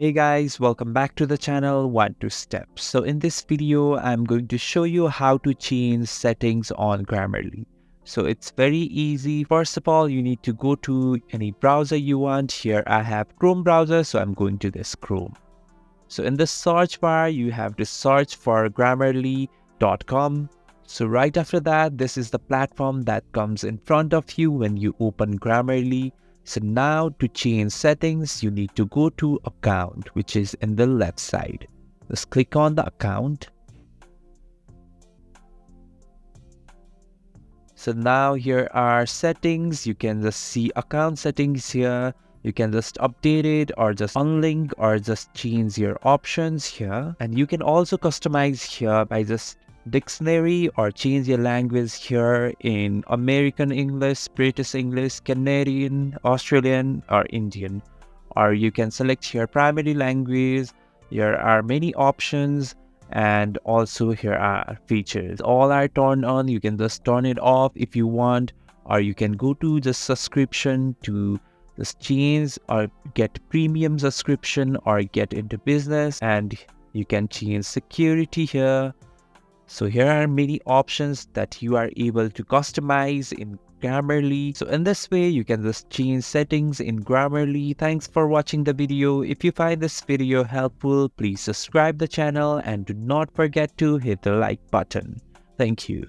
Hey guys, welcome back to the channel 1 2 Steps. So in this video, I'm going to show you how to change settings on Grammarly. So it's very easy. First of all, you need to go to any browser you want. Here I have Chrome browser, so I'm going to this Chrome. So in the search bar, you have to search for grammarly.com. So right after that, this is the platform that comes in front of you when you open Grammarly. So now to change settings, you need to go to account, which is in the left side. Just click on the account. So now here are settings. You can just see account settings here. You can just update it or just unlink or just change your options here. And you can also customize here by just dictionary or change your language here in American English, British English, Canadian, Australian or Indian. Or you can select your primary language. There are many options. And also here are features. All are turned on. You can just turn it off if you want, or you can go to the subscription to just change or get premium subscription or get into business, and you can change security here. So here are many options that you are able to customize in Grammarly. So in this way, you can just change settings in Grammarly. Thanks for watching the video. If you find this video helpful, please subscribe the channel and do not forget to hit the like button. Thank you.